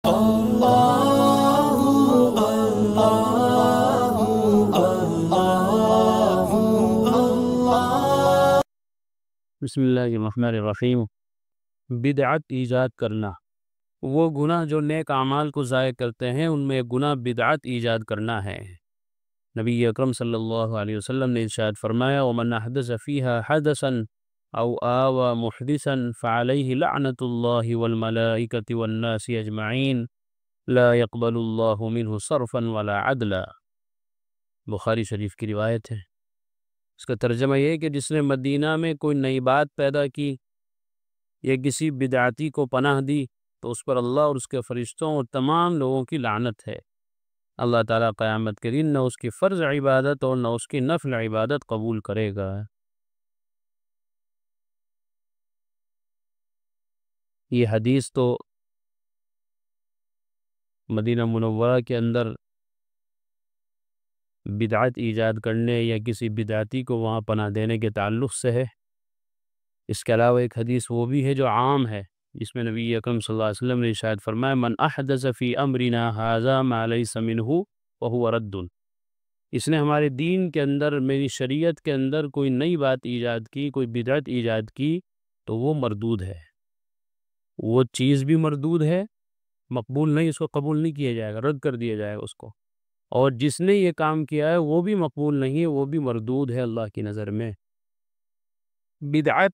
بسم اللہ الرحمن الرحیم۔ بدعت ایجاد کرنا، وہ گناہ جو نیک اعمال کو ضائع کرتے ہیں ان میں ایک گناہ بدعت ایجاد کرنا ہے۔ نبی اکرم صلی اللہ علیہ وسلم نے ارشاد فرمایا وَمَنْ أَحْدَثَ فِيهَا حَدَثًا أَوْ آوَى مُحْدِثًا فَعَلَيْهِ لَعْنَةُ اللَّهِ وَالْمَلَائِكَةِ وَالنَّاسِ أَجْمَعِينَ لَا يَقْبَلُ اللَّهُ مِنْهُ صَرْفًا وَلَا عَدْلًا۔ بخاری شریف کی روایت ہے۔ اس کا ترجمہ یہ ہے کہ جس نے مدینہ میں کوئی نئی بات پیدا کی یا کسی بدعتی کو پناہ دی تو اس پر اللہ اور اس کے فرشتوں اور تمام لوگوں کی لعنت ہے۔ اللہ تعالیٰ قیامت کے دن نہ اس کی فرض عبادت اور نہ اس کی نفل عبادت قبول کرے گا۔ یہ حدیث تو مدینہ منورہ کے اندر بدعت ایجاد کرنے یا کسی بدعتی کو وہاں پناہ دینے کے تعلق سے ہے۔ اس کے علاوہ ایک حدیث وہ بھی ہے جو عام ہے، جس میں نبی اکرم صلی اللہ علیہ وسلم نے ارشاد فرمایا من احدث فی امرنا ھذا ما لیس منہ وہو رد۔ اس نے ہمارے دین کے اندر، میری شریعت کے اندر کوئی نئی بات ایجاد کی، کوئی بدعت ایجاد کی تو وہ مردود ہے، وہ چیز بھی مردود ہے، مقبول نہیں، اس کو قبول نہیں کیا جائے گا، رد کر دیا جائے گا اس کو، اور جس نے یہ کام کیا ہے وہ بھی مقبول نہیں ہے، وہ بھی مردود ہے اللہ کی نظر میں۔ بدعت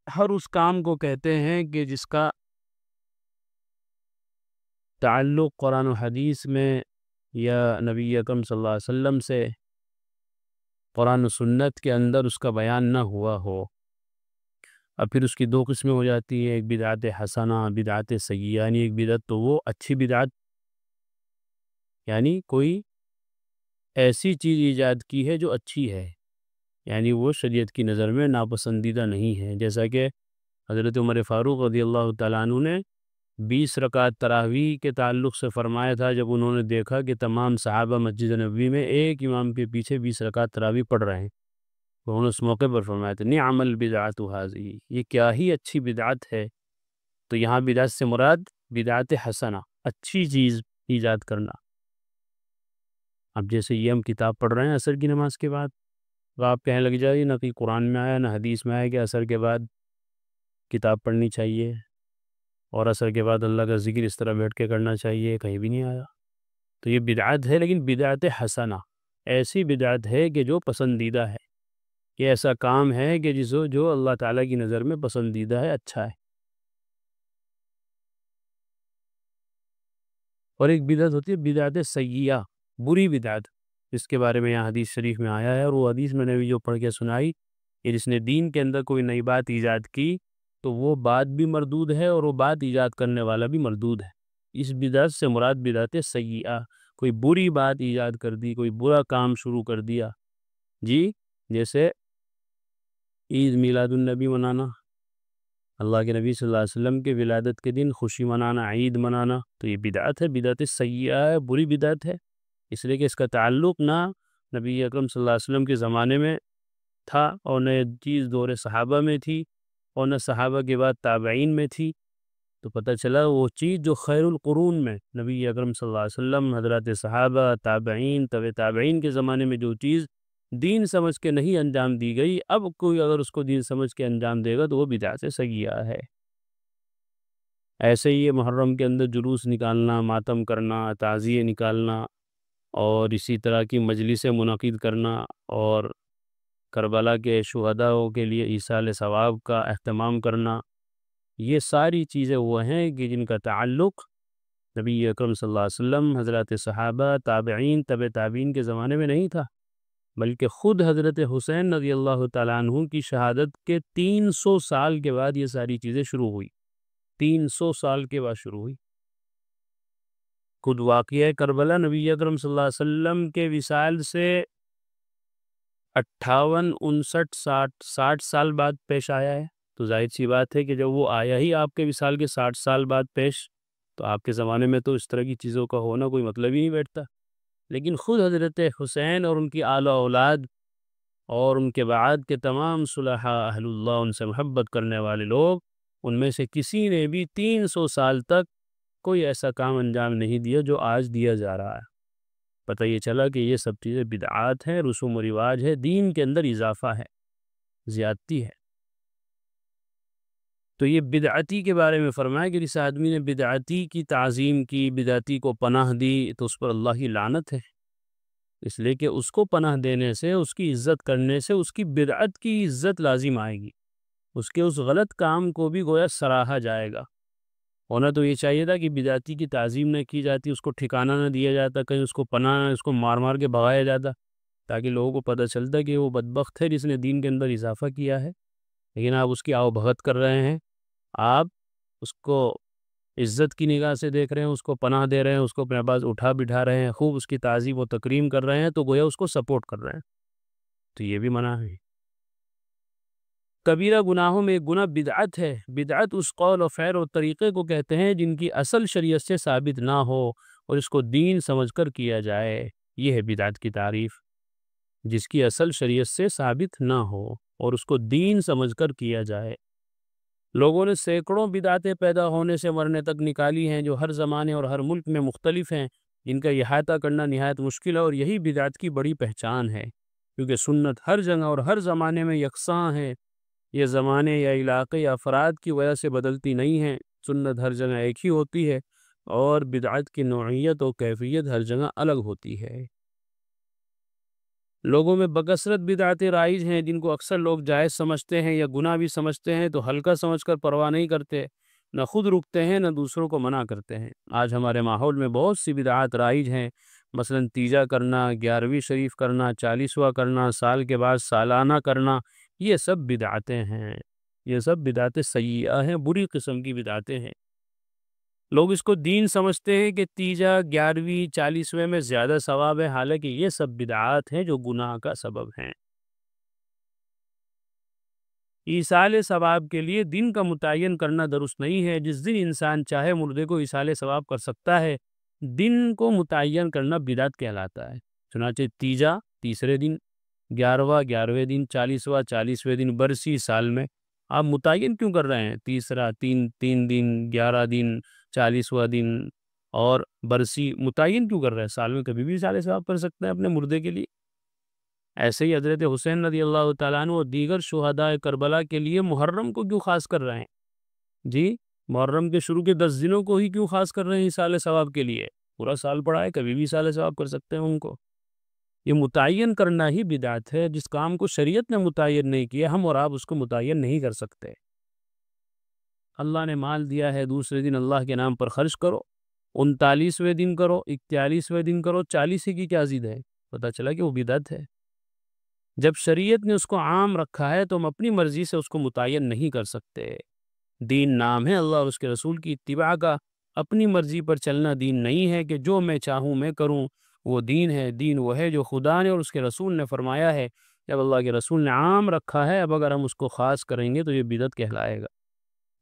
ہر اس کام کو کہتے ہیں کہ جس کا تعلق قرآن و حدیث میں یا نبی اکرم صلی اللہ علیہ وسلم سے قرآن و سنت کے اندر اس کا بیان نہ ہوا ہو۔ اب پھر اس کی دو قسمیں ہو جاتی ہیں، ایک بدعت حسنہ، بدعت سیئہ۔ یعنی ایک بدعت تو وہ اچھی بدعت، یعنی کوئی ایسی چیز ایجاد کی ہے جو اچھی ہے، یعنی وہ شریعت کی نظر میں ناپسندیدہ نہیں ہے، جیسا کہ حضرت عمر فاروق رضی اللہ تعالیٰ عنہ نے 20 رکعت تراویح کے تعلق سے فرمایا تھا، جب انہوں نے دیکھا کہ تمام صحابہ مسجد نبوی میں ایک امام کے پیچھے 20 رکعت تراویح پڑھ رہے ہیں، تو انہوں نے اس موقع پر فرمایا تھا نعم البدعۃ ھذہ، یہ کیا ہی اچھی بدعت ہے۔ تو یہاں بدعت سے مراد بدعت حسنہ، اچھی چیز ایجاد کرنا۔ اب جیسے یہ ہم کتاب پڑھ رہے ہیں عصر کی نماز کے بعد، تو آپ کہنے لگ جائے نہ کہ قرآن میں آیا نہ حدیث میں آیا کہ عصر کے بعد کتاب پڑھنی چاہیے اور عصر کے بعد اللہ کا ذکر اس طرح بیٹھ کے کرنا چاہیے، کہیں بھی نہیں آیا۔ تو یہ بدعت ہے، لیکن بدعت حسنہ ایسی بدعت ہے کہ جو پسندیدہ ہے، یہ ایسا کام ہے کہ جو اللہ تعالیٰ کی نظر میں پسندیدہ ہے، اچھا ہے۔ اور ایک بدعت ہوتی ہے بدعت سیئہ، بری بدعت، جس کے بارے میں یہاں حدیث شریف میں آیا ہے، اور وہ حدیث میں نے بھی جو پڑھ کے سنائی کہ جس نے دین کے اندر کوئی نئی بات ایجاد کی تو وہ بات بھی مردود ہے اور وہ بات ایجاد کرنے والا بھی مردود ہے۔ اس بدعت سے مراد بدعت سیئہ، کوئی بری بات ایجاد کر دی، کوئی برا کام شروع کر دیا، جی، جیسے عید میلاد النبی منانا، اللہ کے نبی صلی اللہ علیہ وسلم کے ولادت کے دن خوشی منانا، عید منانا، تو یہ بدعت ہے، بدعت سیئہ ہے، بری بدعت ہے، اس لیے کہ اس کا تعلق نہ نبی اکرم صلی اللہ علیہ وسلم کے زمانے میں تھا، اور نہ چیز دور صحابہ میں تھی، اور نہ صحابہ کے بعد تابعین میں تھی۔ تو پتہ چلا وہ چیز جو خیر القرون میں نبی اکرم صلی اللہ علیہ وسلم، حضرات صحابہ، تابعین، طبع تابعین کے زمانے میں جو چیز دین سمجھ کے نہیں انجام دی گئی، اب کوئی اگر اس کو دین سمجھ کے انجام دے گا تو وہ بدعت سیئہ ہے۔ ایسے ہی یہ محرم کے اندر جلوس نکالنا، ماتم کرنا، تعزیے نکالنا، اور اسی طرح کی مجلسیں منعقد کرنا، اور کربلا کے شہداؤں کے لیے ایصال ثواب کا اہتمام کرنا، یہ ساری چیزیں وہ ہیں کہ جن کا تعلق نبی اکرم صلی اللہ علیہ وسلم، حضرات صحابہ، تابعین، طبع تابعین کے زمانے میں نہیں تھا، بلکہ خود حضرت حسین رضی اللہ تعالیٰ عنہ کی شہادت کے 300 سال کے بعد یہ ساری چیزیں شروع ہوئی، 300 سال کے بعد شروع ہوئی۔ خود واقعہ کربلا نبی اکرم صلی اللہ علیہ وسلم کے وصال سے 58، 59، 60 سال بعد پیش آیا ہے، تو ظاہر سی بات ہے کہ جب وہ آیا ہی آپ کے وصال کے 60 سال بعد پیش، تو آپ کے زمانے میں تو اس طرح کی چیزوں کا ہونا کوئی مطلب ہی نہیں بیٹھتا۔ لیکن خود حضرت حسین اور ان کی آل و اولاد اور ان کے بعد کے تمام صلحاء اہل اللہ، ان سے محبت کرنے والے لوگ، ان میں سے کسی نے بھی 300 سال تک کوئی ایسا کام انجام نہیں دیا جو آج دیا جا رہا ہے۔ پتہ یہ چلا کہ یہ سب چیزیں بدعات ہیں، رسوم و رواج ہے، دین کے اندر اضافہ ہے، زیادتی ہے۔ تو یہ بدعتی کے بارے میں فرمایا کہ جس آدمی نے بدعتی کی تعظیم کی، بدعتی کو پناہ دی، تو اس پر اللہ کی لعنت ہے، اس لیے کہ اس کو پناہ دینے سے، اس کی عزت کرنے سے، اس کی بدعت کی عزت لازم آئے گی، اس کے اس غلط کام کو بھی گویا سراہا جائے گا۔ ہونا تو یہ چاہیے تھا کہ بدعتی کی تعظیم نہ کی جاتی، اس کو ٹھکانہ نہ دیا جاتا، کہیں اس کو پناہ، اس کو مار مار کے بھگایا جاتا، تاکہ لوگوں کو پتہ چلتا کہ وہ بدبخت ہے جس نے دین کے اندر اضافہ کیا ہے۔ لیکن آپ اس کی آؤ بھگت کر رہے ہیں، آپ اس کو عزت کی نگاہ سے دیکھ رہے ہیں، اس کو پناہ دے رہے ہیں، اس کو اپنے پاس اٹھا بٹھا رہے ہیں، خوب اس کی تعظیم و تکریم کر رہے ہیں، تو گویا اس کو سپورٹ کر رہے ہیں، تو یہ بھی منع ہے۔ کبیرہ گناہوں میں ایک گناہ بدعت ہے۔ بدعت اس قول و فعل و طریقے کو کہتے ہیں جن کی اصل شریعت سے ثابت نہ ہو اور اس کو دین سمجھ کر کیا جائے، یہ ہے بدعت کی تعریف۔ جس کی اصل شریعت سے ثابت نہ ہو اور اس کو دین سمجھ کر کیا جائے۔ لوگوں نے سینکڑوں بدعتیں پیدا ہونے سے مرنے تک نکالی ہیں، جو ہر زمانے اور ہر ملک میں مختلف ہیں، جن کا احاطہ کرنا نہایت مشکل ہے، اور یہی بدعت کی بڑی پہچان ہے، کیونکہ سنت ہر جگہ اور ہر زمانے میں یکساں ہے۔ یہ زمانے یا علاقے یا افراد کی وجہ سے بدلتی نہیں ہیں، سنت ہر جگہ ایک ہی ہوتی ہے، اور بدعت کی نوعیت و کیفیت ہر جگہ الگ ہوتی ہے۔ لوگوں میں بکثرت بدعتیں رائج ہیں، جن کو اکثر لوگ جائز سمجھتے ہیں یا گناہ بھی سمجھتے ہیں، تو ہلکا سمجھ کر پرواہ نہیں کرتے، نہ خود رکتے ہیں نہ دوسروں کو منع کرتے ہیں۔ آج ہمارے ماحول میں بہت سی بدعات رائج ہیں، مثلا تیجا کرنا، 11ویں شریف کرنا، 40واں کرنا، سال کے بعد سالانہ کرنا، یہ سب بدعتیں ہیں، یہ سب بدعتیں سیئہ ہیں، بری قسم کی بدعتیں ہیں۔ لوگ اس کو دین سمجھتے ہیں کہ تیجا، 11ویں، 40ویں میں زیادہ ثواب ہے، حالانکہ یہ سب بدعات ہیں جو گناہ کا سبب ہیں۔ ایصال ثواب کے لیے دن کا متعین کرنا درست نہیں ہے۔ جس دن انسان چاہے مردے کو ایصال ثواب کر سکتا ہے، دن کو متعین کرنا بدعت کہلاتا ہے۔ چنانچہ تیجا تیسرے دن، 11واں 11ویں دن، 40واں 40ویں دن، برسی سال میں آپ متعین کیوں کر رہے ہیں؟ تیسرا تین دن، 11 دن، 40واں دن اور برسی متعین کیوں کر رہے ہیں؟ سال میں کبھی بھی ایصال ثواب کر سکتے ہیں اپنے مردے کے لیے۔ ایسے ہی حضرت حسین رضی اللہ تعالیٰ عنہ اور دیگر شہداء کربلا کے لیے محرم کو کیوں خاص کر رہے ہیں؟ جی، محرم کے شروع کے 10 دنوں کو ہی کیوں خاص کر رہے ہیں ایصال ثواب کے لیے؟ پورا سال پڑا ہے، کبھی بھی ایصال ثواب کر سکتے ہیں ان کو۔ یہ متعین کرنا ہی بدعت ہے۔ جس کام کو شریعت نے متعین نہیں کیا، ہم اور آپ اس کو متعین نہیں کر سکتے۔ اللہ نے مال دیا ہے، دوسرے دن اللہ کے نام پر خرچ کرو، 39ویں دن کرو، 41ویں دن کرو، 40 کی کیا ضد ہے؟ پتہ چلا کہ وہ بدعت ہے۔ جب شریعت نے اس کو عام رکھا ہے تو ہم اپنی مرضی سے اس کو متعین نہیں کر سکتے۔ دین نام ہے اللہ اور اس کے رسول کی اتباع کا، اپنی مرضی پر چلنا دین نہیں ہے کہ جو میں چاہوں میں کروں، وہ دین ہے۔ دین وہ ہے جو خدا نے اور اس کے رسول نے فرمایا ہے۔ جب اللہ کے رسول نے عام رکھا ہے، اب اگر ہم اس کو خاص کریں گے تو یہ بدعت کہلائے گا۔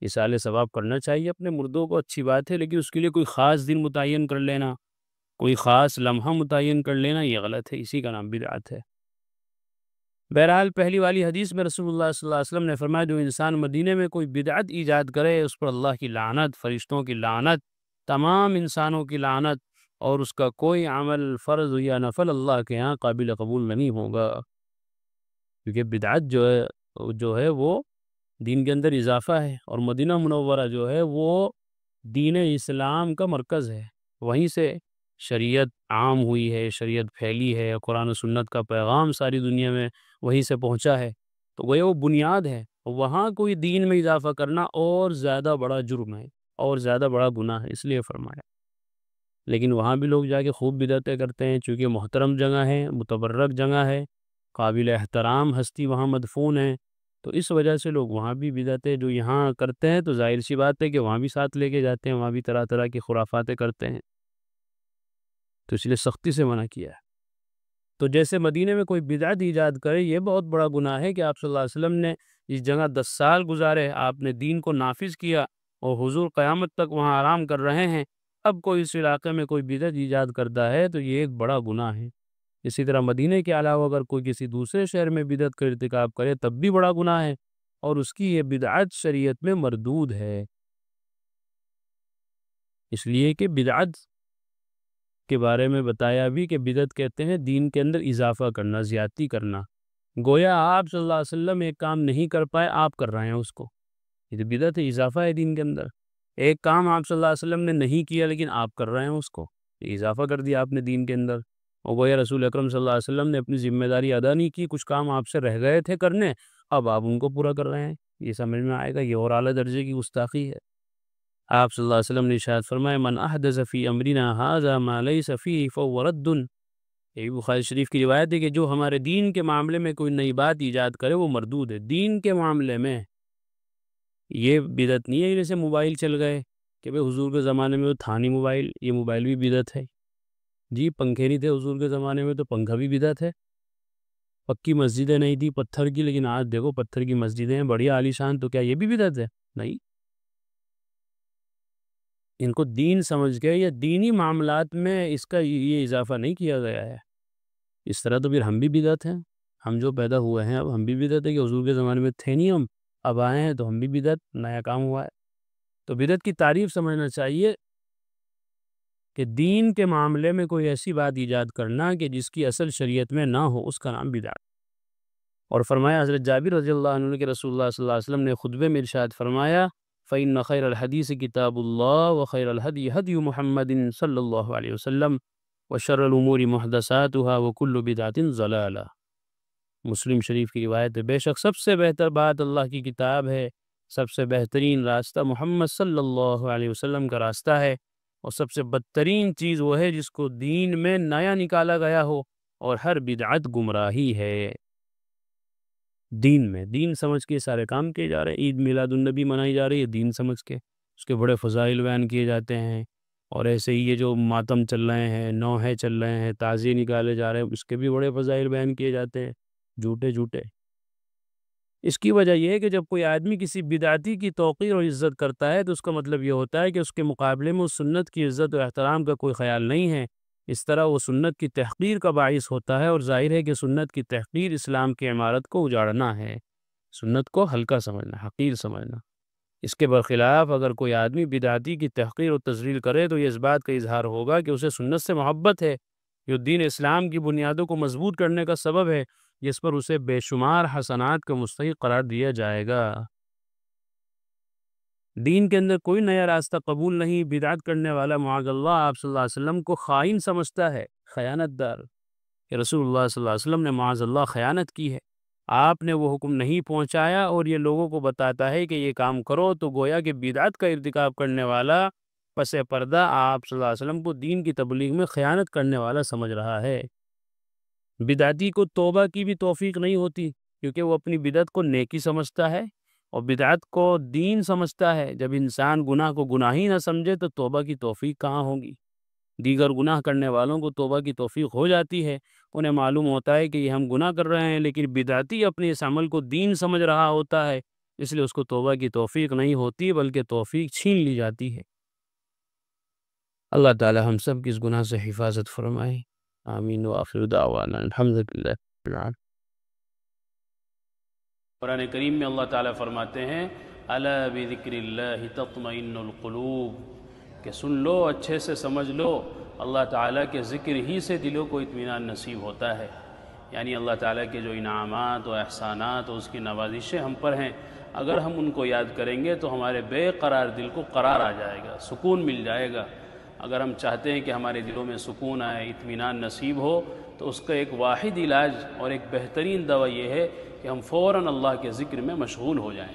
ایصال ثواب کرنا چاہیے اپنے مردوں کو، اچھی بات ہے، لیکن اس کے لیے کوئی خاص دن متعین کر لینا، کوئی خاص لمحہ متعین کر لینا، یہ غلط ہے، اسی کا نام بدعت ہے۔ بہرحال پہلی والی حدیث میں رسول اللہ صلی اللہ علیہ وسلم نے فرمایا جو انسان مدینے میں کوئی بدعت ایجاد کرے، اس پر اللہ کی لعنت، فرشتوں کی لعنت، تمام انسانوں کی لعنت، اور اس کا کوئی عمل فرض یا نفل اللہ کے ہاں قابل قبول نہیں ہوگا، کیونکہ بدعت جو ہے وہ دین کے اندر اضافہ ہے، اور مدینہ منورہ جو ہے وہ دین اسلام کا مرکز ہے، وہیں سے شریعت عام ہوئی ہے، شریعت پھیلی ہے، قرآن و سنت کا پیغام ساری دنیا میں وہیں سے پہنچا ہے، تو وہ بنیاد ہے۔ وہاں کوئی دین میں اضافہ کرنا اور زیادہ بڑا جرم ہے اور زیادہ بڑا گناہ ہے، اس لیے فرمایا۔ لیکن وہاں بھی لوگ جا کے خوب بدعتیں کرتے ہیں، چونکہ محترم جگہ ہے، متبرک جگہ ہے، قابل احترام ہستی وہاں مدفون ہے، تو اس وجہ سے لوگ وہاں بھی بدعتیں جو یہاں کرتے ہیں، تو ظاہر سی بات ہے کہ وہاں بھی ساتھ لے کے جاتے ہیں، وہاں بھی طرح طرح کی خرافاتیں کرتے ہیں، تو اس لیے سختی سے منع کیا ہے۔ تو جیسے مدینے میں کوئی بدعت ایجاد کرے، یہ بہت بڑا گناہ ہے کہ آپ صلی اللہ علیہ وسلم نے اس جگہ 10 سال گزارے، آپ نے دین کو نافذ کیا، اور حضور قیامت تک وہاں آرام کر رہے ہیں، اب کوئی اس علاقے میں کوئی بدعت ایجاد کرتا ہے تو یہ ایک بڑا گناہ ہے۔ اسی طرح مدینے کے علاوہ اگر کوئی کسی دوسرے شہر میں بدعت کا ارتکاب کرے تب بھی بڑا گناہ ہے، اور اس کی یہ بدعت شریعت میں مردود ہے۔ اس لیے کہ بدعت کے بارے میں بتایا بھی کہ بدعت کہتے ہیں دین کے اندر اضافہ کرنا، زیادتی کرنا۔ گویا آپ صلی اللہ علیہ وسلم ایک کام نہیں کر پائے، آپ کر رہے ہیں اس کو، یہ تو بدعت ہے، اضافہ ہے دین کے اندر۔ ایک کام آپ صلی اللہ علیہ وسلم نے نہیں کیا لیکن آپ کر رہے ہیں اس کو، یہ اضافہ کر دیا آپ نے دین کے اندر۔ اور گویا رسول اکرم صلی اللہ علیہ وسلم نے اپنی ذمہ داری ادا نہیں کی، کچھ کام آپ سے رہ گئے تھے کرنے، اب آپ ان کو پورا کر رہے ہیں، یہ سمجھ میں آئے گا، یہ اور اعلیٰ درجے کی گستاخی ہے۔ آپ صلی اللہ علیہ وسلم نے ارشاد فرمایا من احدث فی امرنا ھذا ما لیس فیہ فہو رد۔ یہ بخاری شریف کی روایت ہے کہ جو ہمارے دین کے معاملے میں کوئی نئی بات ایجاد کرے وہ مردود ہے۔ دین کے معاملے میں یہ بدعت نہیں ہے جیسے موبائل چل گئے کہ بھئی حضور کے زمانے میں تو تھا نہیں موبائل، یہ موبائل بھی بدعت ہے۔ جی پنکھے نہیں تھے حضور کے زمانے میں تو پنکھا بھی بدعت ہے۔ پکی مسجدیں نہیں تھی پتھر کی، لیکن آج دیکھو پتھر کی مسجدیں ہیں بڑی عالیشان، تو کیا یہ بھی بدعت ہے؟ نہیں۔ ان کو دین سمجھ کے یا دینی معاملات میں اس کا یہ اضافہ نہیں کیا گیا ہے، اس طرح تو پھر ہم بھی بدعت ہیں۔ ہم جو پیدا ہوئے ہیں اب ہم بھی بدعت ہے کہ حضور کے زمانے میں تھے نہیں، ہم اب آئے ہیں تو ہم بھی بدعت، نیا کام ہوا ہے۔ تو بدعت کی تعریف سمجھنا چاہیے کہ دین کے معاملے میں کوئی ایسی بات ایجاد کرنا کہ جس کی اصل شریعت میں نہ ہو، اس کا نام بدعت۔ اور فرمایا حضرت جابر رضی اللہ عنہ نے کہ رسول اللہ صلی اللہ علیہ وسلم نے خطبے میں ارشاد فرمایا فَإِنَّ خَيْرَ الْحَدِيثِ كِتَابُ اللَّهِ وَخَيْرَ الْهَدْيِ هَدْيُ مُحَمَّدٍ صلی اللہ علیہ وسلم وَشَرَّ الْأُمُورِ مُحْدَثَاتُهَا وَكُلُّ بِدْعَةٍ ضَلَالَةٍ۔ مسلم شریف کی روایت ہے بے شک سب سے بہتر بات اللہ کی کتاب ہے، سب سے بہترین راستہ محمد صلی اللہ علیہ وسلم کا راستہ ہے، اور سب سے بدترین چیز وہ ہے جس کو دین میں نیا نکالا گیا ہو، اور ہر بدعت گمراہی ہے۔ دین میں دین سمجھ کے سارے کام کیے جا رہے ہیں، عید میلاد النبی منائی جا رہی ہے دین سمجھ کے، اس کے بڑے فضائل بیان کیے جاتے ہیں، اور ایسے ہی یہ جو ماتم چل رہے ہیں، نوحے چل رہے ہیں، تعزیے نکالے جا رہے ہیں، اس کے بھی بڑے فضائل بیان کیے جاتے ہیں، جھوٹے جھوٹے۔ اس کی وجہ یہ ہے کہ جب کوئی آدمی کسی بدعتی کی توقیر اور عزت کرتا ہے تو اس کا مطلب یہ ہوتا ہے کہ اس کے مقابلے میں اس سنت کی عزت و احترام کا کوئی خیال نہیں ہے، اس طرح وہ سنت کی تحقیر کا باعث ہوتا ہے، اور ظاہر ہے کہ سنت کی تحقیر اسلام کی عمارت کو اجاڑنا ہے، سنت کو ہلکا سمجھنا، حقیر سمجھنا۔ اس کے برخلاف اگر کوئی آدمی بدعتی کی تحقیر و تذلیل کرے تو یہ اس بات کا اظہار ہوگا کہ اسے سنت سے محبت ہے، جو دین اسلام کی بنیادوں کو مضبوط کرنے کا سبب ہے، جس پر اسے بے شمار حسنات کا مستحق قرار دیا جائے گا۔ دین کے اندر کوئی نیا راستہ قبول نہیں، بدعت کرنے والا معاذ اللہ آپ صلی اللہ علیہ وسلم کو خائن سمجھتا ہے، خیانت دار، کہ رسول اللہ صلی اللہ علیہ وسلم نے معاذ اللہ خیانت کی ہے، آپ نے وہ حکم نہیں پہنچایا اور یہ لوگوں کو بتاتا ہے کہ یہ کام کرو، تو گویا کہ بدعت کا ارتکاب کرنے والا پس پردہ آپ صلی اللہ علیہ وسلم کو دین کی تبلیغ میں خیانت کرنے والا سمجھ رہا ہے۔ بدعتی کو توبہ کی بھی توفیق نہیں ہوتی، کیونکہ وہ اپنی بدعت کو نیکی سمجھتا ہے اور بدعت کو دین سمجھتا ہے۔ جب انسان گناہ کو گناہ ہی نہ سمجھے تو توبہ کی توفیق کہاں ہوگی؟ دیگر گناہ کرنے والوں کو توبہ کی توفیق ہو جاتی ہے، انہیں معلوم ہوتا ہے کہ یہ ہم گناہ کر رہے ہیں، لیکن بدعتی اپنے اس عمل کو دین سمجھ رہا ہوتا ہے، اس لیے اس کو توبہ کی توفیق نہیں ہوتی بلکہ توفیق چھین لی جاتی ہے۔ اللہ تعالی ہم سب کی اس گناہ سے حفاظت فرمائے، آمین وآخر دعوانا الحمدللہ رب العالمین۔ قرآن کریم میں اللہ تعالیٰ فرماتے ہیں الا بذکر اللہ تطمئن القلوب، کہ سن لو، اچھے سے سمجھ لو، اللہ تعالیٰ کے ذکر ہی سے دلوں کو اطمینان نصیب ہوتا ہے۔ یعنی اللہ تعالیٰ کے جو انعامات و احسانات و اس کی نوازشیں ہم پر ہیں، اگر ہم ان کو یاد کریں گے تو ہمارے بے قرار دل کو قرار آ جائے گا، سکون مل جائے گا۔ اگر ہم چاہتے ہیں کہ ہمارے دلوں میں سکون آئے، اطمینان نصیب ہو، تو اس کا ایک واحد علاج اور ایک بہترین دوا یہ ہے کہ ہم فوراً اللہ کے ذکر میں مشغول ہو جائیں۔